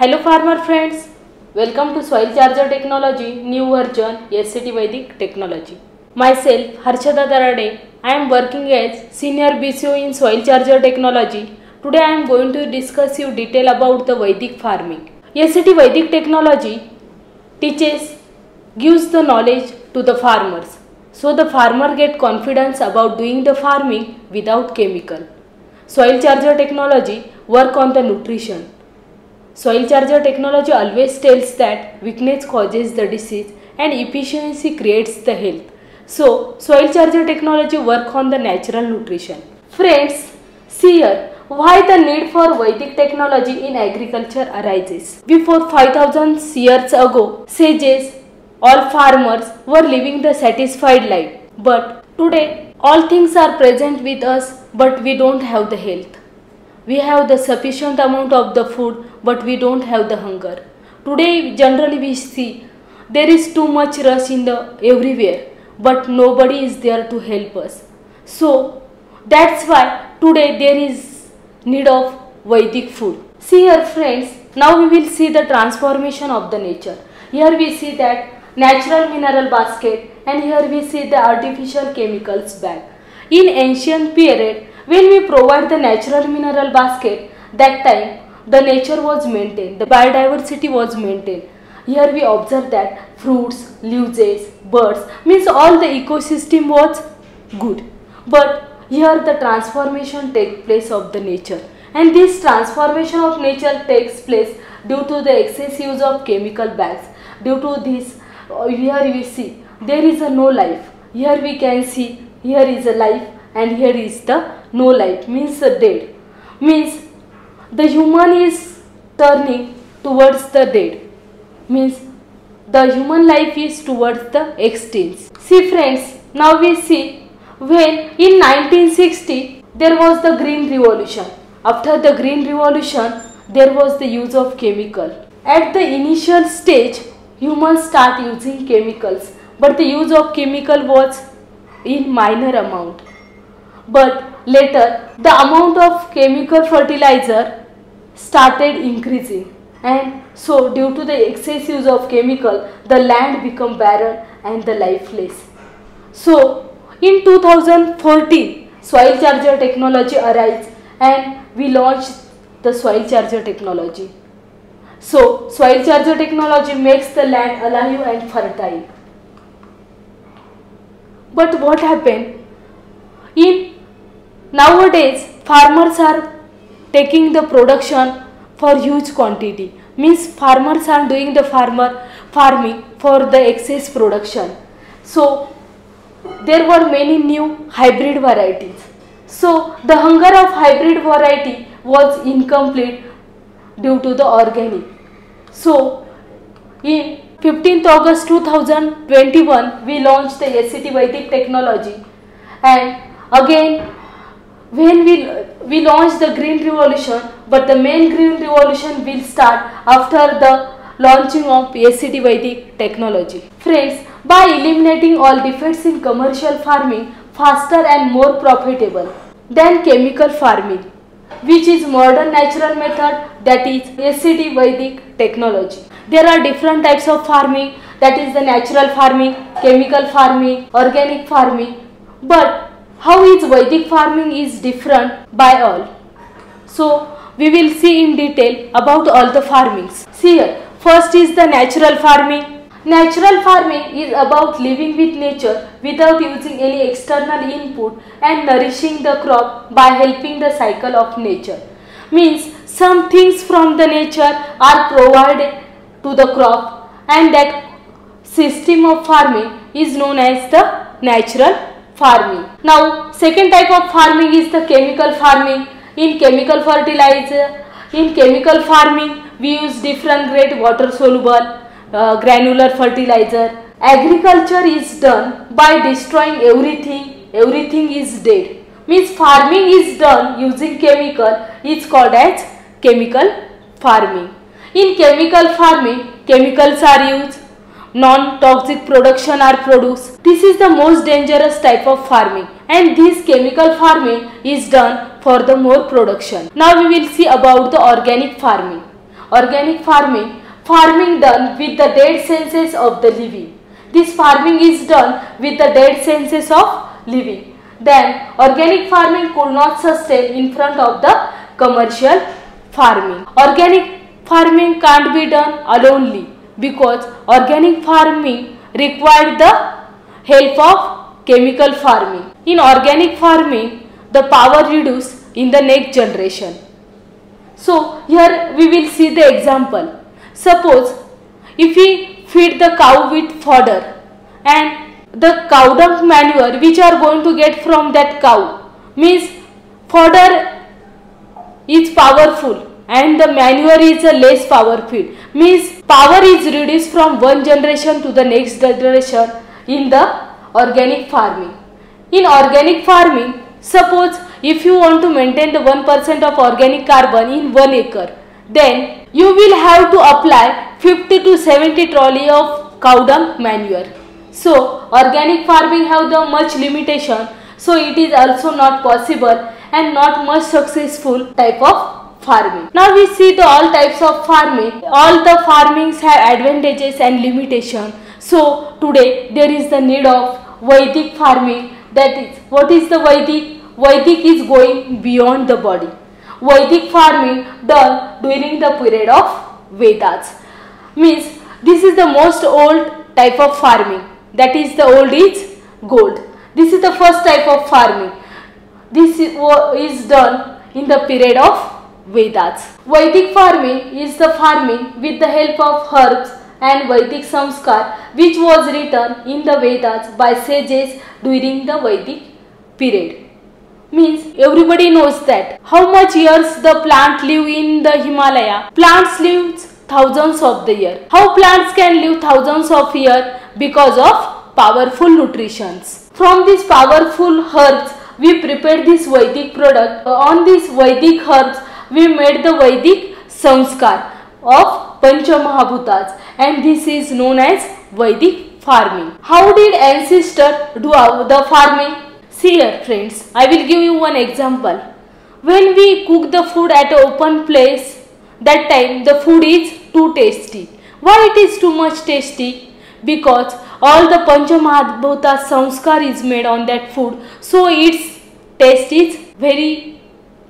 Hello farmer friends, welcome to Soil Charger Technology new version SCT Vedic Technology. Myself Harshada Darade, I am working as Senior BCO in Soil Charger Technology. Today I am going to discuss you detail about the Vedic farming. SCT Vedic Technology gives the knowledge to the farmers. So the farmer get confidence about doing the farming without chemical. Soil Charger Technology work on the nutrition. Soil Charger Technology always tells that weakness causes the disease and efficiency creates the health. So, Soil Charger Technology work on the natural nutrition. Friends, see here why the need for Vedic technology in agriculture arises. Before 5000 years ago, sages, all farmers were living the satisfied life. But today, all things are present with us, but we don't have the health. We have the sufficient amount of the food, but we don't have the hunger. Today, generally we see there is too much rush in the everywhere, but nobody is there to help us. So that's why today there is need of Vedic food. See here friends, now we will see the transformation of the nature. Here we see that natural mineral basket, and here we see the artificial chemicals bag. In ancient period, when we provide the natural mineral basket, that time the nature was maintained, the biodiversity was maintained. Here we observe that fruits, leaves, birds, means all the ecosystem was good. But here the transformation takes place of the nature, and this transformation of nature takes place due to the excess use of chemical bags. Due to this, here we see there is a no life. Here we can see here is a life and here is the no life, means dead. Means the human is turning towards the dead. Means the human life is towards the extinct. See friends, now we see when in 1960 there was the green revolution. After the green revolution there was the use of chemical. At the initial stage humans start using chemicals, but the use of chemical was in minor amount. But later the amount of chemical fertilizer started increasing, and so due to the excess use of chemical the land become barren and the lifeless. So in 2014 Soil Charger Technology arose and we launched the Soil Charger Technology. So Soil Charger Technology makes the land alive and fertile. But what happened? Nowadays farmers are taking the production for huge quantity. Means farmers are doing the farming for the excess production. So there were many new hybrid varieties. So the hunger of hybrid variety was incomplete due to the organic. So in 15th August 2021 we launched the SCT Vedic technology, and again when we launched the green revolution, but the main green revolution will start after the launching of SCT Vedic technology. Friends, by eliminating all defects in commercial farming faster and more profitable than chemical farming, which is modern natural method, that is SCT Vedic technology. There are different types of farming, that is the natural farming, chemical farming, organic farming. But how is Vedic farming is different by all? So we will see in detail about all the farmings. See here, first is the natural farming. Natural farming is about living with nature without using any external input and nourishing the crop by helping the cycle of nature. Means some things from the nature are provided to the crop, and that system of farming is known as the natural farming. Now second type of farming is the chemical farming. In chemical farming we use different grade water soluble, granular fertilizer. Agriculture is done by destroying everything is dead. Means farming is done using chemical is called as chemical farming. In chemical farming chemicals are used, non-toxic production are produced. This is the most dangerous type of farming, and this chemical farming is done for the more production. Now we will see about the organic farming. organic farming, farming done with the dead senses of the living. This farming is done with the dead senses of living. Then organic farming could not sustain in front of the commercial farming. Organic farming can't be done alonely because organic farming required the help of chemical farming. In organic farming, the power reduced in the next generation. So here we will see the example. Suppose if we feed the cow with fodder and the cow dung manure which are going to get from that cow, means fodder is powerful and the manure is a less powerful, means power is reduced from one generation to the next generation in the organic farming. In organic farming, suppose if you want to maintain the 1% of organic carbon in 1 acre, then you will have to apply 50 to 70 trolley of cow dung manure. So organic farming have the much limitation, so it is also not possible and not much successful type of farming. Now we see the all types of farming. All the farmings have advantages and limitation. So today there is the need of Vedic farming. That is, what is the Vedic? Vedic is going beyond the body. Vedic farming done during the period of Vedas. Means this is the most old type of farming. That is, the old is gold. This is the first type of farming. This is done in the period of Vedas. Vedic farming is the farming with the help of herbs and Vedic Samskar, which was written in the Vedas by sages during the Vedic period. Means everybody knows that how much years the plant live in the Himalaya. Plants live thousands of the year. How plants can live thousands of years? Because of powerful nutritions. From these powerful herbs, we prepared this Vedic product. On these Vedic herbs, we made the Vedic Samskar of Pancha Mahabhutas, and this is known as Vedic farming. How did ancestors do the farming? See here friends, I will give you one example. When we cook the food at an open place, that time the food is too tasty. Why it is too much tasty? Because all the Pancha Mahabhuta Samskar is made on that food, so its taste is very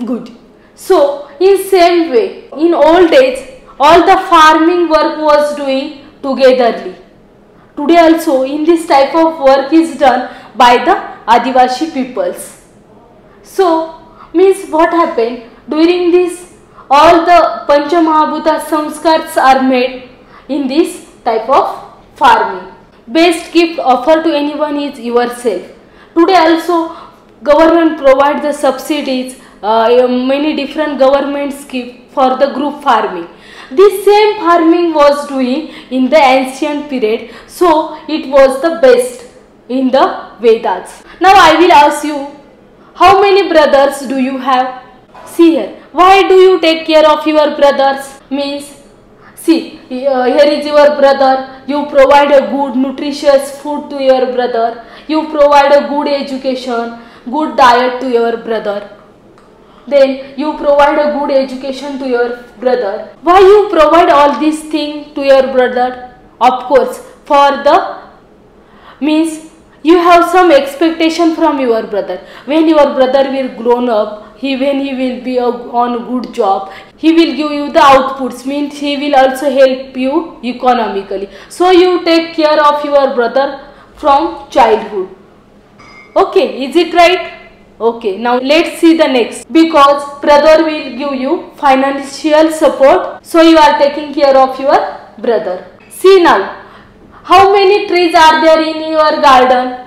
good. So in same way, in old days, all the farming work was doing togetherly. Today also in this type of work is done by the Adivasi peoples. So means what happened during this, all the Pancha Mahabhuta Samskars are made in this type of farming. Best gift offered to anyone is yourself. Today also government provide the subsidies, many different governments give for the group farming. This same farming was doing in the ancient period, so it was the best in the Vedas. Now I will ask you, how many brothers do you have? See here, why do you take care of your brothers? Means, see, here is your brother, you provide a good nutritious food to your brother, you provide a good education, good diet to your brother. Then you provide a good education to your brother. Why you provide all these things to your brother? Of course, for the means you have some expectation from your brother. When your brother will grown up, when he will be on a good job, he will give you the outputs, means he will also help you economically. So you take care of your brother from childhood. Okay, is it right? Okay, now let's see the next. Because brother will give you financial support, so you are taking care of your brother. See now, how many trees are there in your garden?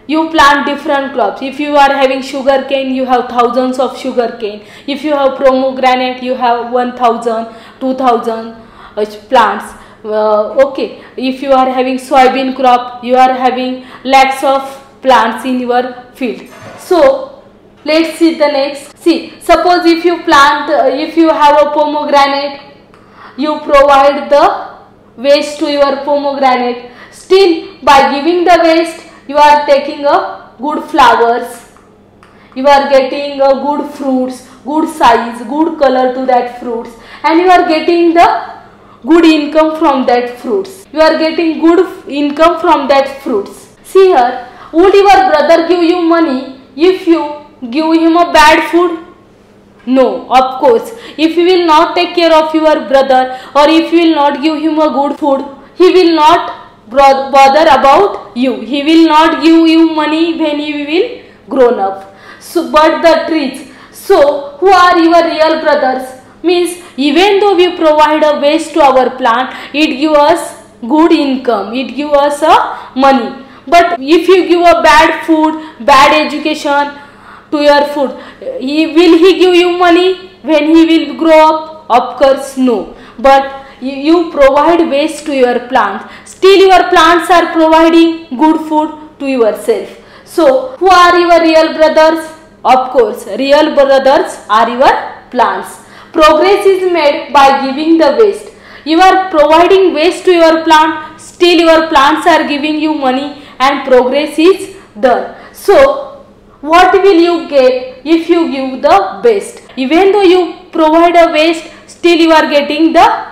You plant different crops. If you are having sugar cane, you have thousands of sugar cane. If you have pomegranate, you have 1000, 2000 plants. Okay, if you are having soybean crop, you are having lakhs of plants in your field. So let's see the next. See, suppose if you plant, if you have a pomegranate, you provide the waste to your pomegranate. Still, by giving the waste, you are taking a good flowers, you are getting a good fruits, good size, good color to that fruits, and you are getting the good income from that fruits. You are getting good income from that fruits. See here, would your brother give you money if you give him a bad food? No, of course. If you will not take care of your brother, or if you will not give him a good food, he will not bother about you. He will not give you money when he will grown up. So, but the trees. So, who are your real brothers? Means, even though we provide a waste to our plant, it gives us good income. It gives us a money. But if you give a bad food, bad education to your food, will he give you money when he will grow up? Of course no. But you provide waste to your plant, still your plants are providing good food to yourself. So who are your real brothers? Of course, real brothers are your plants. Progress is made by giving the waste. You are providing waste to your plant, still your plants are giving you money and progress is done. So what will you get if you give the best? Even though you provide a waste, still you are getting the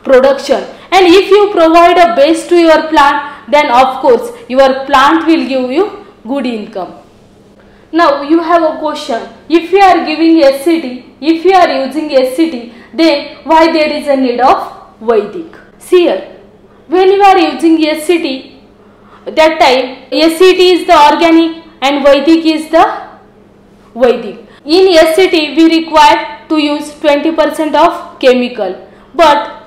production. And if you provide a best to your plant, then of course your plant will give you good income. Now you have a question. If you are giving SCT, if you are using SCT, then why there is a need of Vedic? See here, when you are using SCT, that time SCT is the organic and Vedic is the Vedic. In SCT we require to use 20% of chemical, but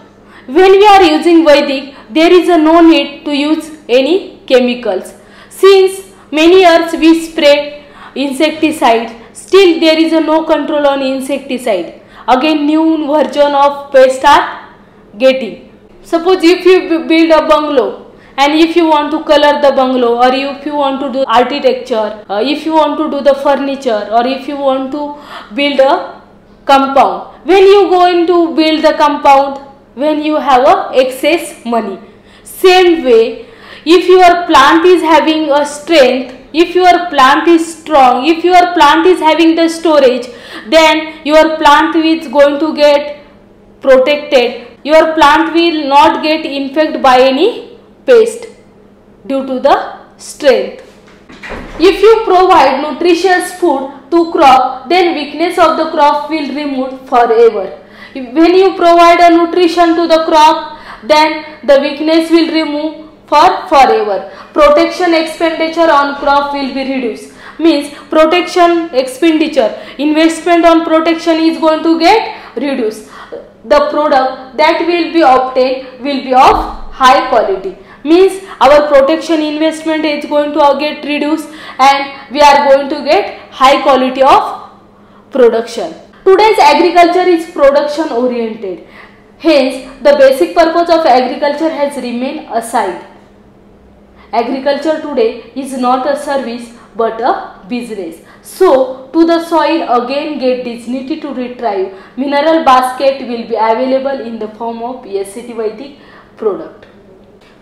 when we are using Vedic, there is no need to use any chemicals. Since many years we spray insecticide, still there is no control on insecticide. Again new version of pest are getting. Suppose if you build a bungalow, and if you want to color the bungalow, or if you want to do architecture, if you want to do the furniture, or if you want to build a compound, when you going to build the compound, when you have a excess money. Same way, if your plant is having a strength, if your plant is strong, if your plant is having the storage, then your plant is going to get protected. Your plant will not get infected by any pest due to the strength. If you provide nutritious food to crop, then weakness of the crop will be removed forever. When you provide a nutrition to the crop, then the weakness will remove for forever. Protection expenditure on crop will be reduced. Means protection expenditure, investment on protection is going to get reduced. The product that will be obtained will be of high quality. Means our protection investment is going to get reduced and we are going to get high quality of production. Today's agriculture is production oriented. Hence, the basic purpose of agriculture has remained aside. Agriculture today is not a service but a business. So, to the soil again get dignity to retrieve. Mineral basket will be available in the form of SCT Vedic product.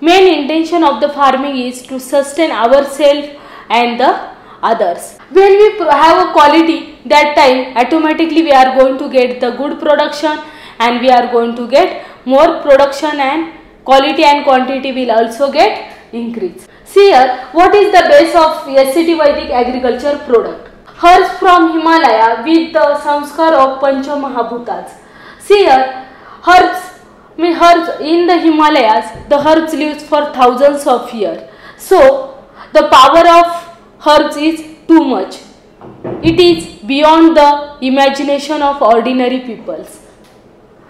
Main intention of the farming is to sustain ourselves and the others. When we have a quality, that time automatically we are going to get the good production and we are going to get more production and quality and quantity will also get increase. See here, what is the base of SCT Vedic agriculture product? Herbs from Himalaya with the samskar of Pancha Mahabhutas. See here, herbs in the Himalayas, the herbs lives for thousands of years. So, the power of herbs is too much. It is beyond the imagination of ordinary peoples.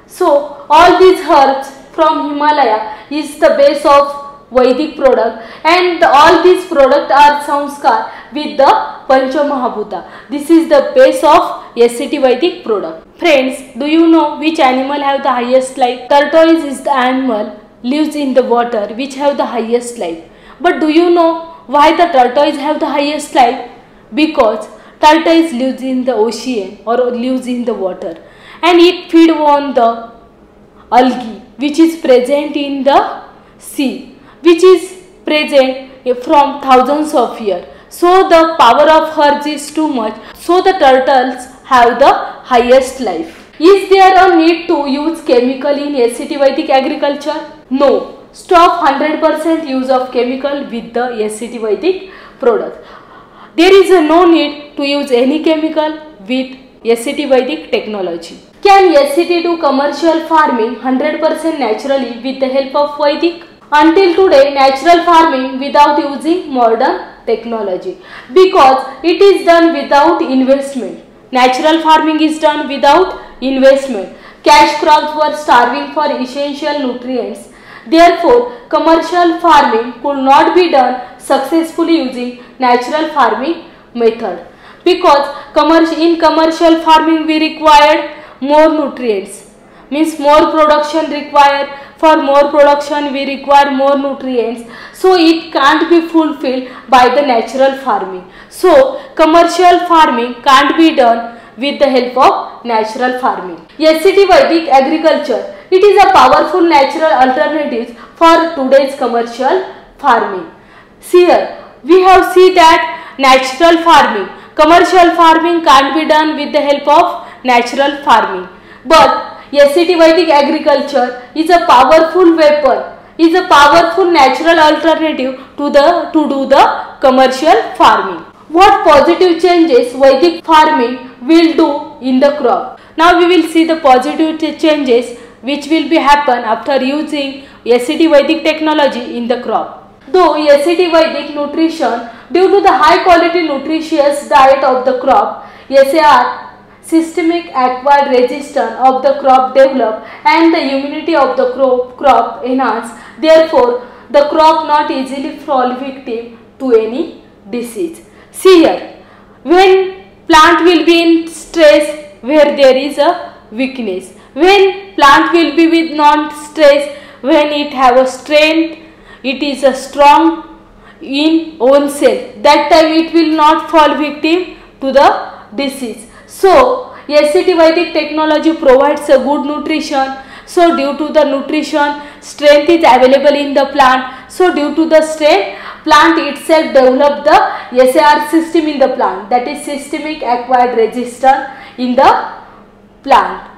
So, all these herbs from Himalaya is the base of Vedic product and all these products are samskar with the Pancha Mahabhuta. This is the base of SCT Vedic product. Friends, do you know which animal have the highest life? Tortoise is the animal lives in the water which have the highest life. But do you know why the tortoise have the highest life? Because tortoise lives in the ocean or lives in the water and it feed on the algae which is present in the sea, which is present from thousands of years. So the power of herbs is too much. So the turtles have the highest life. Is there a need to use chemical in SCT Vedic agriculture? No. Stop 100% use of chemical with the SCT Vedic product. There is no need to use any chemical with SCT Vedic technology. Can SCT do commercial farming 100% naturally with the help of Vedic? Until today, natural farming without using modern technology, because it is done without investment. Natural farming is done without investment. Cash crops were starving for essential nutrients. Therefore, commercial farming could not be done successfully using natural farming method, because in commercial farming we required more nutrients, means more production required. For more production we require more nutrients, so it can't be fulfilled by the natural farming. So commercial farming can't be done with the help of natural farming. SCT Vedic agriculture, it is a powerful natural alternative for today's commercial farming. See here, we have seen that natural farming, commercial farming can't be done with the help of natural farming, but SCT Vedic agriculture is a powerful weapon, is a powerful natural alternative to do the commercial farming. What positive changes Vedic farming will do in the crop? Now we will see the positive changes which will be happen after using SCT Vedic technology in the crop. Though SCT Vedic nutrition, due to the high quality nutritious diet of the crop, SAR systemic acquired resistance of the crop develop and the immunity of the crop enhance. Therefore, the crop not easily fall victim to any disease. See here, when plant will be in stress where there is a weakness, when plant will be with non-stress, when it have a strength, it is a strong in own self, that time it will not fall victim to the disease. So SCT Vedic technology provides a good nutrition. So due to the nutrition, strength is available in the plant. So due to the strength, plant itself develop the SAR system in the plant, that is systemic acquired resistance in the plant.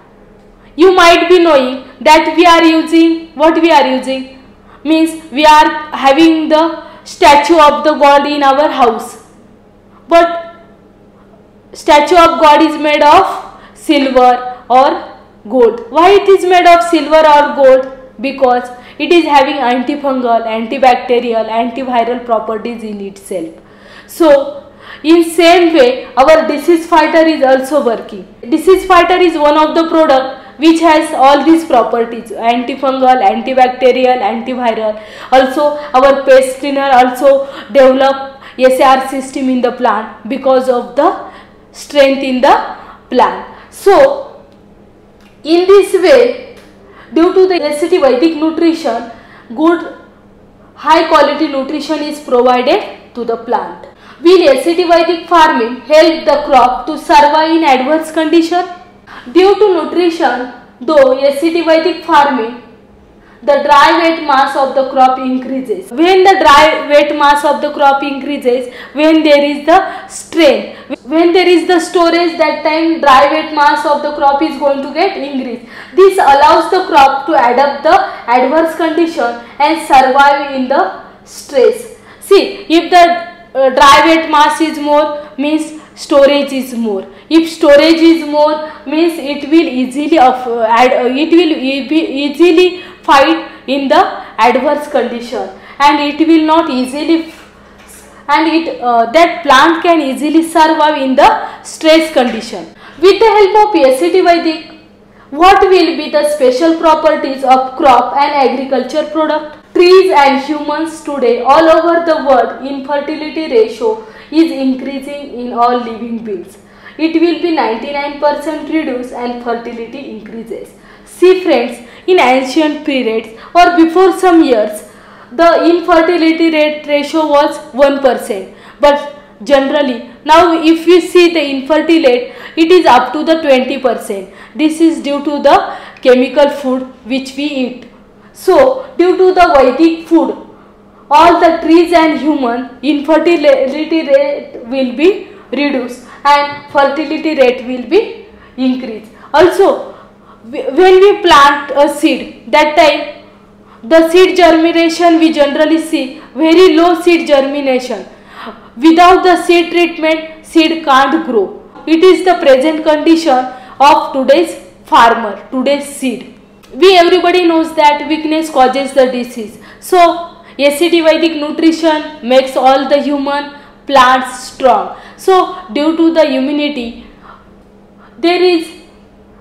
You might be knowing that we are using, what we are using means we are having the statue of the God in our house, but statue of God is made of silver or gold. Why it is made of silver or gold? Because it is having antifungal, antibacterial, antiviral properties in itself. So in same way our disease fighter is also working. Disease fighter is one of the product which has all these properties: antifungal, antibacterial, antiviral. Also our pest cleaner also develop SAR system in the plant because of the strength in the plant. So in this way, due to the SCT Vedic nutrition, good high quality nutrition is provided to the plant. Will SCT Vedic farming help the crop to survive in adverse condition? Due to nutrition, though SCT Vedic farming, the dry weight mass of the crop increases. When the dry weight mass of the crop increases, when there is the strain, when there is the storage, that time dry weight mass of the crop is going to get increased. This allows the crop to adapt the adverse condition and survive in the stress. See, if the dry weight mass is more, means storage is more. If storage is more, means it will easily fight in the adverse condition, and it will not easily, and that plant can easily survive in the stress condition. With the help of SCT Vedic, what will be the special properties of crop and agriculture product? Trees and humans today all over the world, infertility ratio is increasing in all living beings. It will be 99% reduced and fertility increases. See friends, in ancient periods or before some years, the infertility rate ratio was 1%, but generally now if you see the infertility rate, it is up to the 20%. This is due to the chemical food which we eat. So due to the Vedic food, all the trees and human infertility rate will be reduced and fertility rate will be increased. Also when we plant a seed, that time the seed germination we generally see very low seed germination. Without the seed treatment, seed can't grow. It is the present condition of today's farmer, today's seed. We everybody knows that weakness causes the disease. So SCT Vedic nutrition makes all the human plants strong. So due to the immunity, there is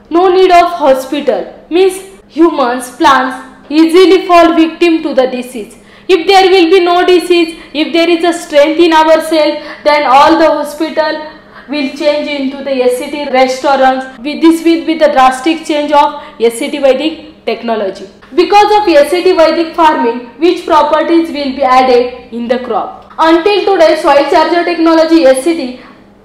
no need of hospital. Means humans, plants easily fall victim to the disease. If there will be no disease, if there is a strength in ourselves, then all the hospital will change into the SCT restaurants. This will be the drastic change of SCT Vedic technology. Because of SCT Vedic farming, which properties will be added in the crop? Until today, soil charger technology SCT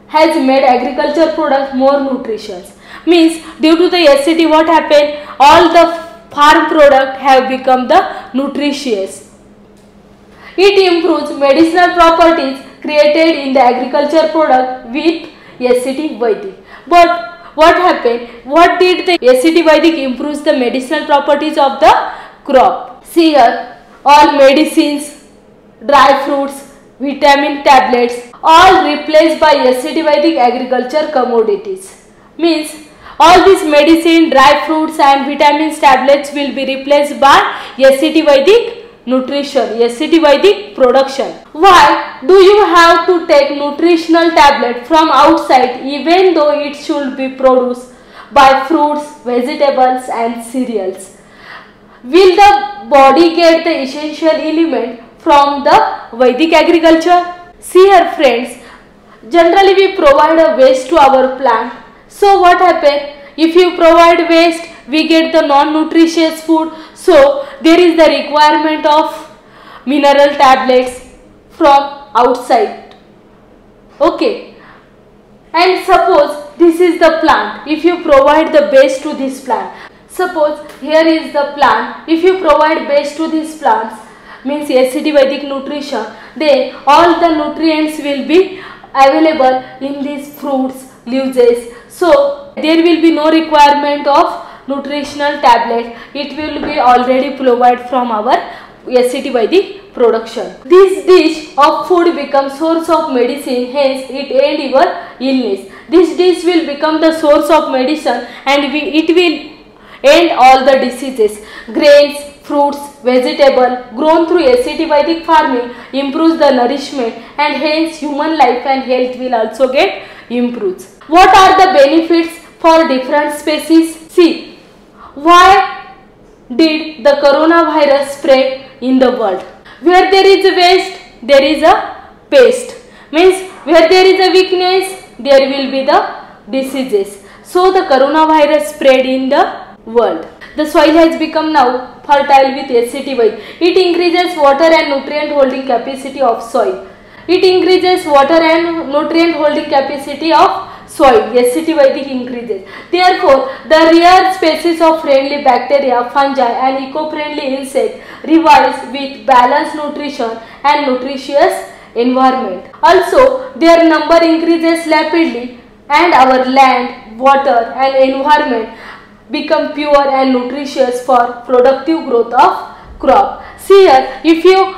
has made agriculture products more nutritious. Means due to the SCT, what happened? All the farm products have become the nutritious. It improves medicinal properties created in the agriculture product with SCT Vedic. But what happened? What did the SCT Vedic improves the medicinal properties of the crop? See here, all medicines, dry fruits, vitamin tablets, all replaced by SCT Vedic agriculture commodities. Means all these medicine, dry fruits and vitamins tablets will be replaced by SCT Vedic nutrition, SCT Vedic production. Why do you have to take nutritional tablet from outside even though it should be produced by fruits, vegetables and cereals? Will the body get the essential element from the Vedic agriculture? See here friends, generally we provide a waste to our plant. So what happens? If you provide waste, we get the non-nutritious food. So there is the requirement of mineral tablets from outside. Okay. And suppose this is the plant. If you provide the base to this plant. Suppose here is the plant. If you provide base to these plants, means SCT Vedic nutrition, then all the nutrients will be available in these fruits, leaves. So there will be no requirement of nutritional tablet. It will be already provided from our SCT Vedic production. This dish of food becomes source of medicine, hence it end your illness. This dish will become the source of medicine and it will end all the diseases. Grains, fruits, vegetable grown through SCT Vedic farming improves the nourishment and hence human life and health will also get improved. What are the benefits for different species? See, why did the coronavirus spread in the world? Where there is a waste, there is a pest. Means where there is a weakness, there will be the diseases. So the coronavirus spread in the world. The soil has become now fertile with SCT Vedic. It increases water and nutrient holding capacity of soil. It increases water and nutrient holding capacity of soil. SCT Vedic increases. Therefore, the rare species of friendly bacteria, fungi and eco-friendly insect revives with balanced nutrition and nutritious environment. Also, their number increases rapidly and our land, water and environment become pure and nutritious for productive growth of crop. See here, if you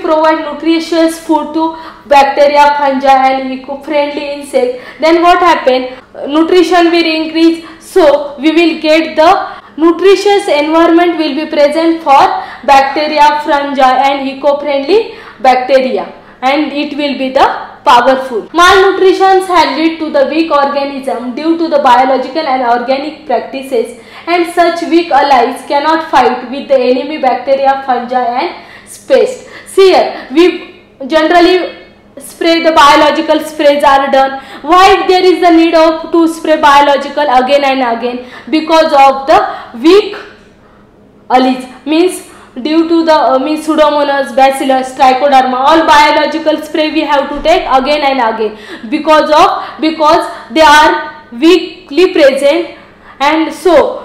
provide nutritious food to bacteria, fungi and eco-friendly insect, then what happen? Nutrition will increase, so we will get the nutritious environment will be present for bacteria, fungi and eco-friendly bacteria and it will be the powerful. Malnutrition has led to the weak organism due to the biological and organic practices and such weak allies cannot fight with the enemy bacteria, fungi and pest. See here, we generally spray the biological sprays are done. Why there is the need of to spray biological again and again? Because of the weak allies, means due to the Pseudomonas, Bacillus, Trichoderma, all biological spray we have to take again and again because they are weakly present, and so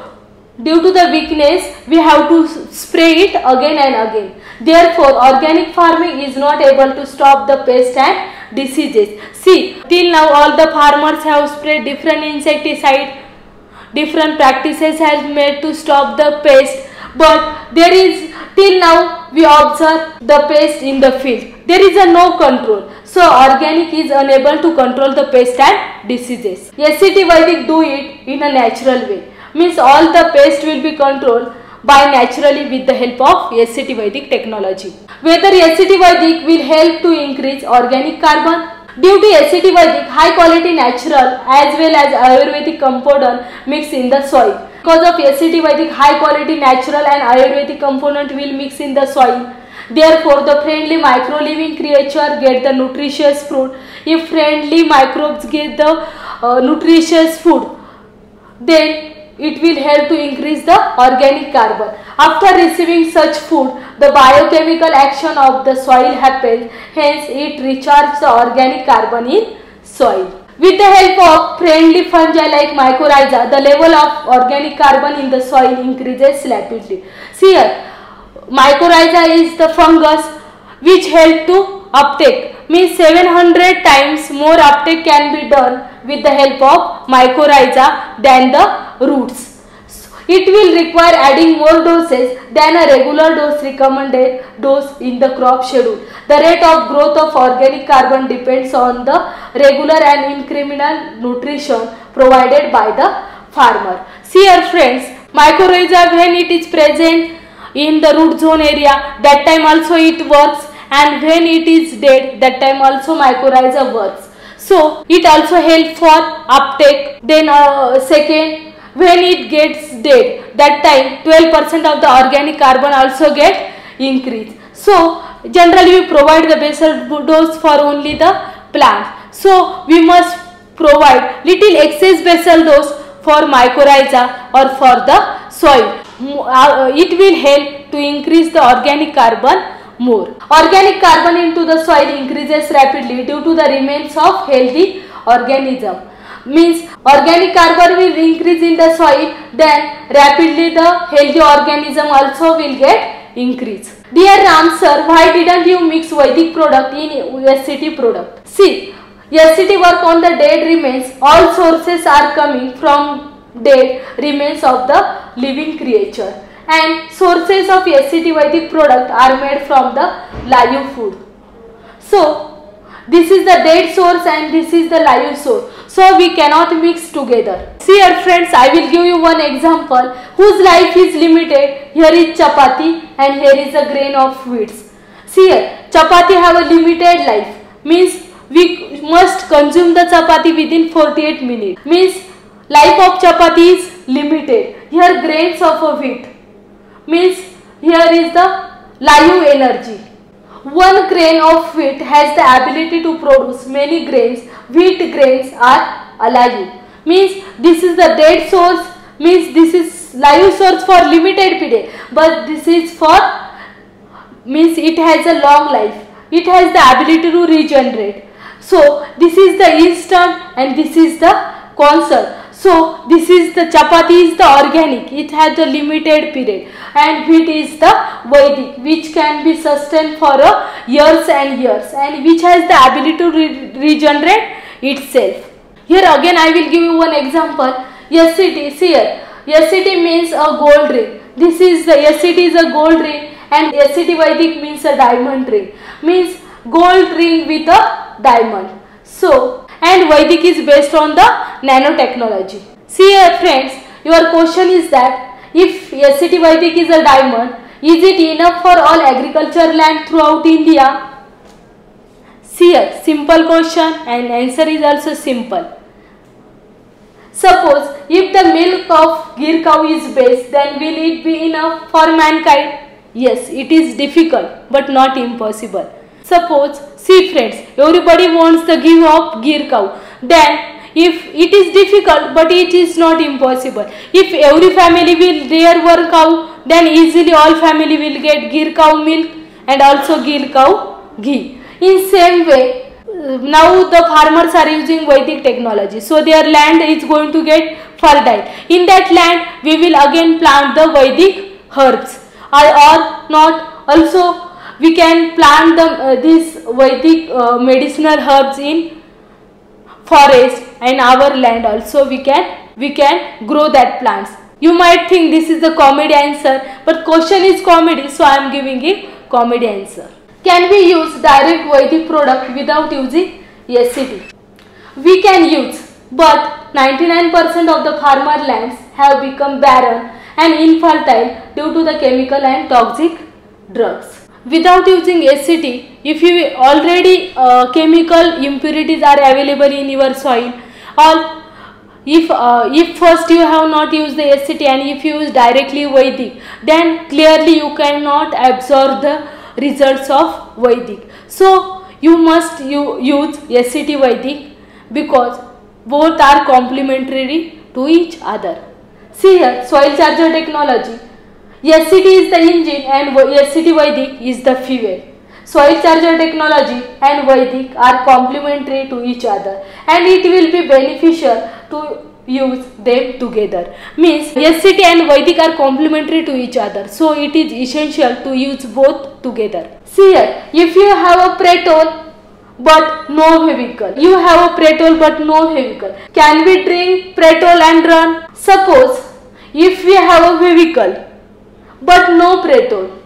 due to the weakness we have to spray it again and again. Therefore, organic farming is not able to stop the pests and diseases. See, till now all the farmers have sprayed different insecticide different practices has made to stop the pest, but there is till now we observe the pest in the field. There is a no control. So organic is unable to control the pest and diseases. SCT Vedic do it in a natural way. Means all the pest will be controlled by naturally with the help of SCT Vedic technology. Whether SCT Vedic will help to increase organic carbon? Due to SCT Vedic, high quality natural as well as Ayurvedic component mix in the soil. Because of SCT Vedic, high quality natural and Ayurvedic component will mix in the soil. Therefore, the friendly micro living creature get the nutritious food. If friendly microbes get the nutritious food, then it will help to increase the organic carbon. After receiving such food, the biochemical action of the soil happens, hence it recharges the organic carbon in soil. With the help of friendly fungi like mycorrhiza, the level of organic carbon in the soil increases rapidly. See here, mycorrhiza is the fungus which help to uptake, means 700 times more uptake can be done with the help of mycorrhiza than the roots. It will require adding more doses than a regular dose recommended dose in the crop schedule. The rate of growth of organic carbon depends on the regular and incremental nutrition provided by the farmer. See here friends, mycorrhiza when it is present in the root zone area, that time also it works, and when it is dead, that time also mycorrhiza works. So it also helps for uptake. Then second, when it gets dead, that time 12% of the organic carbon also get increased. So generally we provide the basal dose for only the plant. So we must provide little excess basal dose for mycorrhiza or for the soil. It will help to increase the organic carbon more. Organic carbon into the soil increases rapidly due to the remains of healthy organism. Means organic carbon will increase in the soil, then rapidly the healthy organism also will get increase. Dear Ram sir, why didn't you mix Vedic product in SCT product? See, SCT work on the dead remains. All sources are coming from dead remains of the living creature, and sources of SCT Vedic product are made from the live food. So this is the dead source and this is the live source. So we cannot mix together. See here friends, I will give you one example whose life is limited. Here is chapati and here is a grain of wheat. See here, chapati have a limited life. Means we must consume the chapati within 48 minutes. Means life of chapati is limited. Here grains of wheat. Means here is the live energy. One grain of wheat has the ability to produce many grains. Wheat grains are alive. Means this is the dead source. Means this is live source for limited period. But this is for, means it has a long life. It has the ability to regenerate. So this is the instant and this is the constant. So this is the chapati is the organic. It has a limited period, and wheat is the Vedic, which can be sustained for years and years, and which has the ability to regenerate itself. Here again I will give you one example. SCT, see here, SCT means a gold ring. This is the SCT is a gold ring, and SCT Vedic means a diamond ring. Means gold ring with a diamond. So, and Vedic is based on the nanotechnology. See here friends, your question is that if SCT Vedic is a diamond, is it enough for all agriculture land throughout India? See here, simple question and answer is also simple. Suppose if the milk of Gir cow is best, then will it be enough for mankind? Yes, it is difficult but not impossible. Suppose, see friends, everybody wants the ghee of Gir cow. Then if it is difficult but it is not impossible. If every family will rear one cow, then easily all family will get Gir cow milk and also Gir cow ghee. In same way, now the farmers are using Vedic technology. So their land is going to get fertile. In that land we will again plant the Vedic herbs. Or not, also we can plant these Vedic medicinal herbs in forest, and our land also we can we can grow that plants. You might think this is the comedy answer, but question is comedy, so I am giving a comedy answer. Can we use direct Vedic product without using SCT? We can use, but 99% of the farmer lands have become barren and infertile due to the chemical and toxic drugs. Without using SCT, if you already chemical impurities are available in your soil, or if first you have not used the SCT and if you use directly Vedic, then clearly you cannot absorb the results of Vedic. So you must use SCT Vedic, because both are complementary to each other. See here, soil charger technology. SCT is the engine and SCT Vedic is the fuel. Soil charger technology and Vedic are complementary to each other, and it will be beneficial to use them together. Means SCT and Vedic are complementary to each other, so it is essential to use both together. See here, if you have a petrol but no vehicle, you have a petrol but no vehicle, can we drink petrol and run? Suppose if we have a vehicle but no petrol,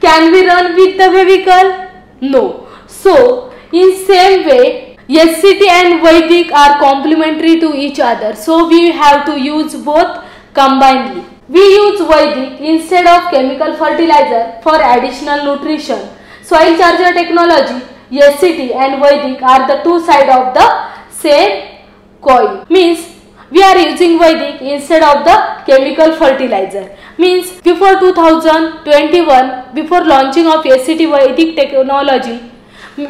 can we run with the vehicle? No. So in same way, SCT and Vedic are complementary to each other, so we have to use both combinedly. We use Vedic instead of chemical fertilizer for additional nutrition. Soil charger technology, SCT and Vedic are the two sides of the same coin. Means we are using Vedic instead of the chemical fertilizer. Means before 2021, before launching of SCT Vedic technology, we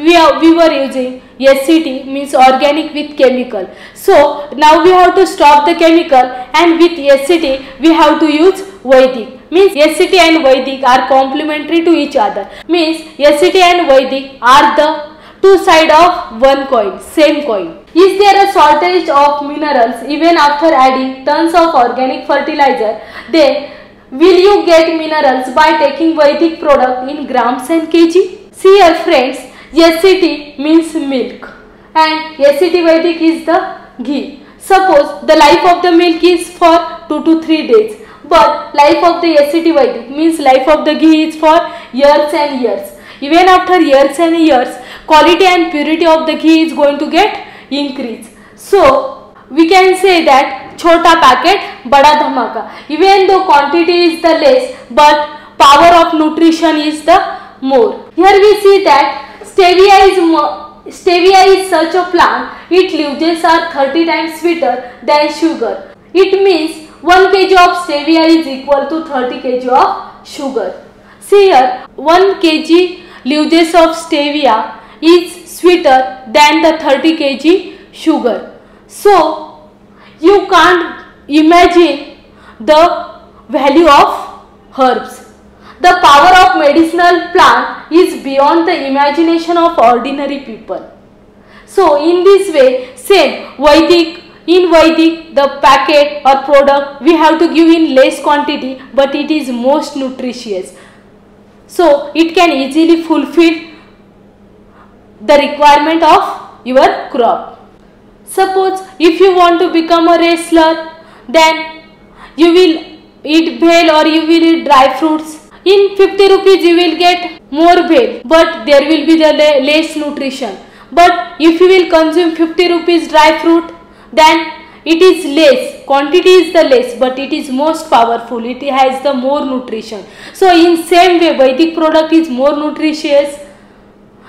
were using SCT, means organic with chemical. So now we have to stop the chemical, and with SCT we have to use Vedic. Means SCT and Vedic are complementary to each other. Means SCT and Vedic are the two sides of one coin, same coin. Is there a shortage of minerals even after adding tons of organic fertilizer? Then will you get minerals by taking Vedic product in grams and kg? See here friends, SCT means milk and SCT Vedic is the ghee. Suppose the life of the milk is for 2 to 3 days, but life of the SCT Vedic means life of the ghee is for years and years. Even after years and years, quality and purity of the ghee is going to get increase. So we can say that chota packet bada dhamaka. Even though quantity is the less, but power of nutrition is the more. Here we see that stevia is such a plant, its leaves are 30 times sweeter than sugar. It means 1 kg of stevia is equal to 30 kg of sugar. See here, 1 kg leaves of stevia is sweeter than the 30 kg sugar. So you can't imagine the value of herbs. The power of medicinal plant is beyond the imagination of ordinary people. So in this way, same in Vedic the packet or product we have to give in less quantity, but it is most nutritious. So it can easily fulfill the requirement of your crop. Suppose if you want to become a wrestler, then you will eat bhel or you will eat dry fruits. In 50 rupees you will get more bhel, but there will be the less nutrition. But if you will consume 50 rupees dry fruit, then it is less, quantity is the less, but it is most powerful, it has the more nutrition. So in same way, Vedic product is more nutritious.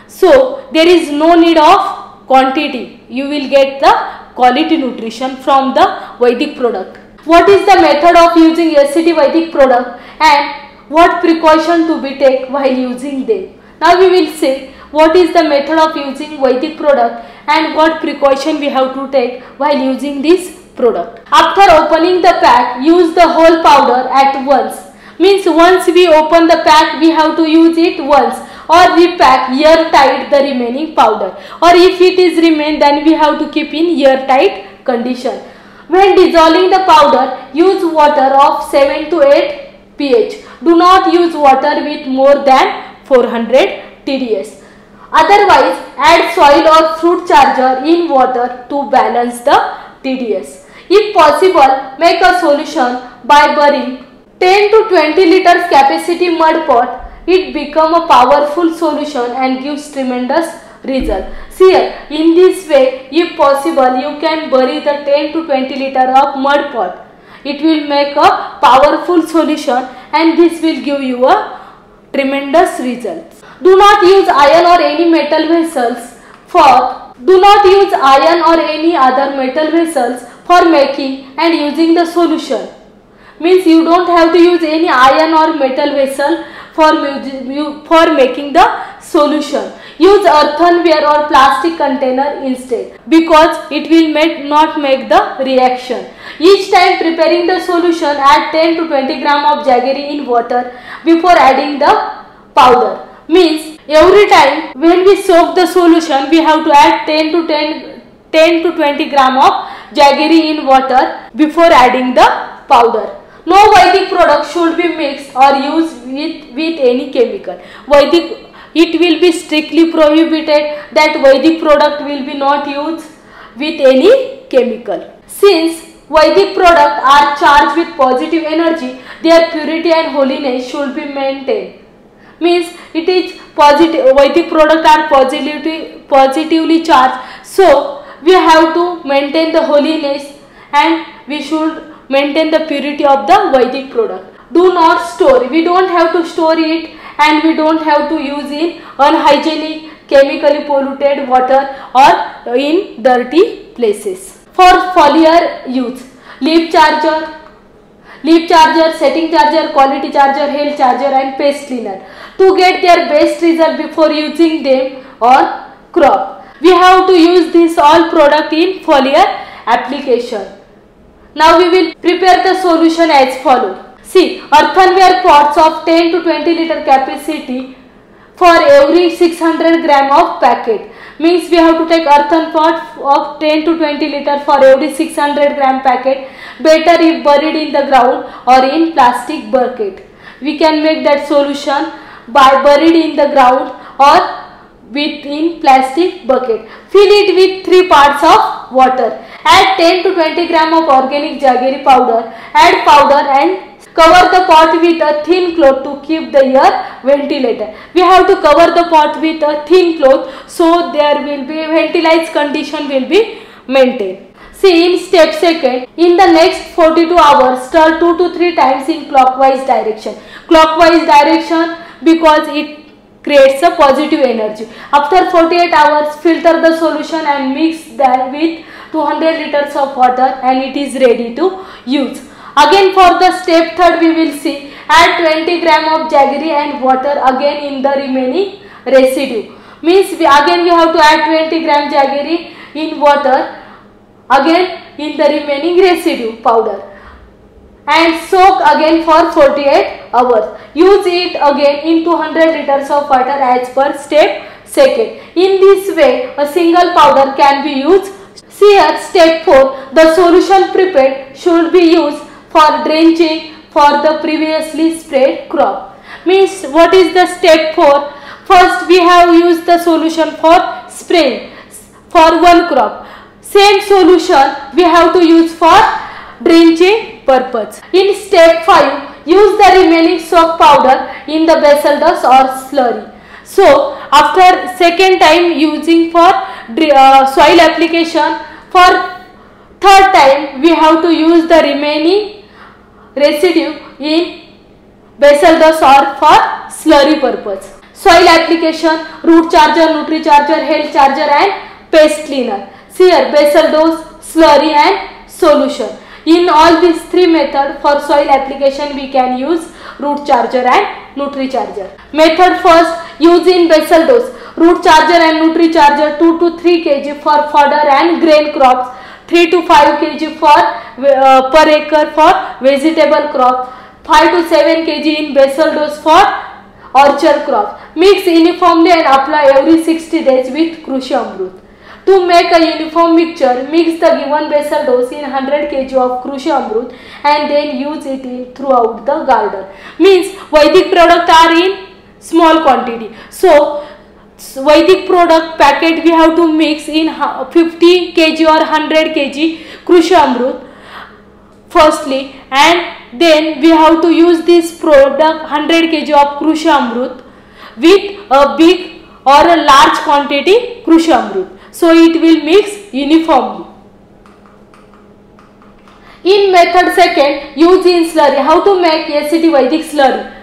So there is no need of quantity, you will get the quality nutrition from the Vedic product. What is the method of using SCT Vedic product and what precaution to be taken while using them? Now we will say what is the method of using Vedic product and what precaution we have to take while using this product. After opening the pack, use the whole powder at once. Means once we open the pack, we have to use it once, or repack airtight the remaining powder, or if it is remain, then we have to keep in airtight condition. When dissolving the powder, use water of 7 to 8 pH. Do not use water with more than 400 TDS. Otherwise, add soil or fruit charger in water to balance the TDS. If possible, make a solution by burying 10 to 20 liters capacity mud pot. It become a powerful solution and gives tremendous result. See here, in this way, if possible, you can bury the 10 to 20 liter of mud pot. It will make a powerful solution and this will give you a tremendous result. Do not use iron or any metal vessels for making and using the solution. Means you don't have to use any iron or metal vessel for making the solution. Use earthenware or plastic container instead because it will not make the reaction. Each time preparing the solution, add 10 to 20 gram of jaggery in water before adding the powder. Means every time when we soak the solution, we have to add 10 to 20 gram of jaggery in water before adding the powder. No Vedic product should be mixed or used with any chemical. It will be strictly prohibited that Vedic product will be not used with any chemical. Since Vedic products are charged with positive energy, their purity and holiness should be maintained. Means it is positive. Vedic products are positively charged, so we have to maintain the holiness and we should maintain the purity of the Vedic product. Do not store. We don't have to store it and we don't have to use in unhygienic, chemically polluted water or in dirty places. For foliar use, leaf charger, setting charger, quality charger, health charger and pest cleaner. To get their best result before using them on crop, we have to use this all product in foliar application. Now we will prepare the solution as follows. See, earthenware pots of 10 to 20 liter capacity for every 600 gram of packet. Means we have to take earthen pot of 10 to 20 liter for every 600 gram packet. Better if buried in the ground or in plastic bucket. We can make that solution by buried in the ground or in plastic bucket. Fill it with 3 parts of water. Add 10 to 20 gram of organic jaggery powder. Add powder and cover the pot with a thin cloth to keep the air ventilated. We have to cover the pot with a thin cloth so there will be ventilized condition will be maintained. See, in step second, in the next 42 hours, stir 2 to 3 times in clockwise direction. Clockwise direction because it creates a positive energy. After 48 hours, filter the solution and mix that with 200 liters of water and it is ready to use. Again for the step third we will see, add 20 gram of jaggery and water again in the remaining residue. Means we have to add 20 gram jaggery in water again in the remaining residue powder and soak again for 48 hours. Use it again in 200 liters of water as per step second. In this way a single powder can be used. See here step 4, the solution prepared should be used for drenching for the previously sprayed crop. Means what is the step 4? First we have used the solution for spraying for one crop. Same solution we have to use for drenching purpose. In step 5, use the remaining soak powder in the basal dust or slurry. So after second time using for soil application, for third time we have to use the remaining residue in basal dust or for slurry purpose. Soil application, root charger, nutri charger, health charger and pest cleaner. See here basal dose, slurry and solution. In all these 3 methods for soil application we can use root charger and nutri charger. Method first, use in basal dose, root charger and nutri charger 2 to 3 kg for fodder and grain crops, 3 to 5 kg for per acre for vegetable crop, 5 to 7 kg in basal dose for orchard crop. Mix uniformly and apply every 60 days with Krushi Amrut. To make a uniform mixture, mix the given basal dose in 100 kg of Krushi Amrut and then use it throughout the garden. Means Vedic products are in small quantity. So Vedic product packet we have to mix in 50 kg or 100 kg Krushi Amrut firstly, and then we have to use this product 100 kg of Krusha Amrut with a big or a large quantity Krusha Amrut. So it will mix uniformly. In method second, use in slurry. How to make ACT Vedic slurry?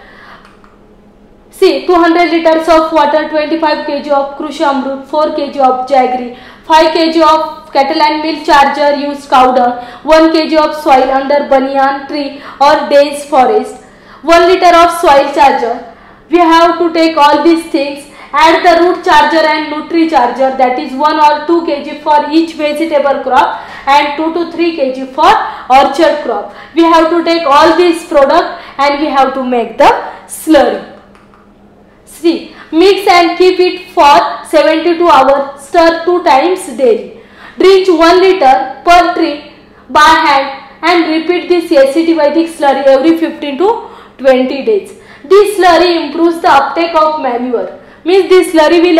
See, 200 liters of water, 25 kg of Krusha Amrut, 4 kg of jaggery, 5 kg of cattle and milk charger used cow dung, 1 kg of soil under banyan tree or dense forest, 1 liter of soil charger. We have to take all these things, add the root charger and nutri charger, that is 1 or 2 kg for each vegetable crop and 2 to 3 kg for orchard crop. We have to take all these products and we have to make the slurry. See, mix and keep it for 72 hours. Stir 2 times daily. Drink 1 liter per tree by hand and repeat this ACT Vedic slurry every 15 to 20 days. This slurry improves the uptake of manure. Means this slurry will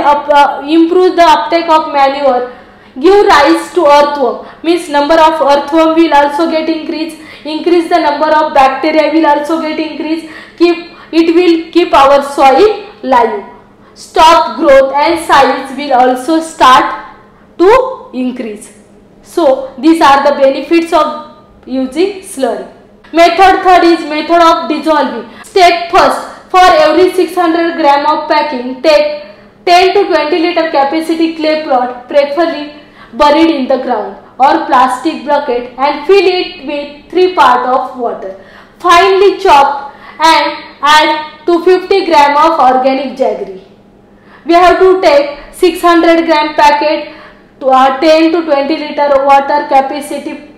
improve the uptake of manure. Give rise to earthworm. Means number of earthworm will also get increased. Increase the number of bacteria will also get increased. It will keep our soil live. Stock growth and size will also start to increase. So these are the benefits of using slurry. Method third is method of dissolving. Step first, for every 600 gram of packing, take 10 to 20 liter capacity clay pot, preferably buried in the ground or plastic bucket, and fill it with 3 parts of water. Finely chop and add 250 gram of organic jaggery. We have to take 600 gram packet to 10 to 20 liter water capacity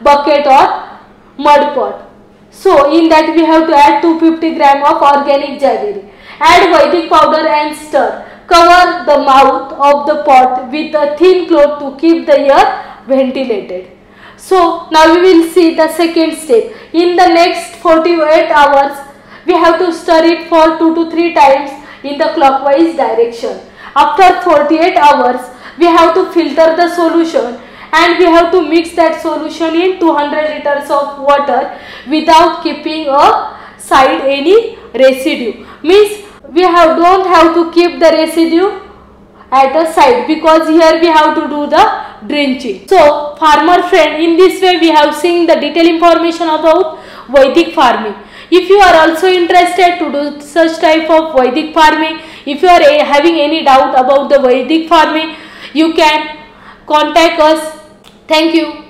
bucket or mud pot. So in that we have to add 250 gram of organic jaggery. Add Vedic powder and stir. Cover the mouth of the pot with a thin cloth to keep the air ventilated. So now we will see the second step. In the next 48 hours, we have to stir it for 2 to 3 times in the clockwise direction. After 48 hours, we have to filter the solution and we have to mix that solution in 200 liters of water without keeping aside any residue. Means we don't have to keep the residue at a side, because here we have to do the drenching. So farmer friend, in this way we have seen the detailed information about Vedic farming. If you are also interested to do such type of Vedic farming, if you are having any doubt about the Vedic farming, you can contact us. Thank you.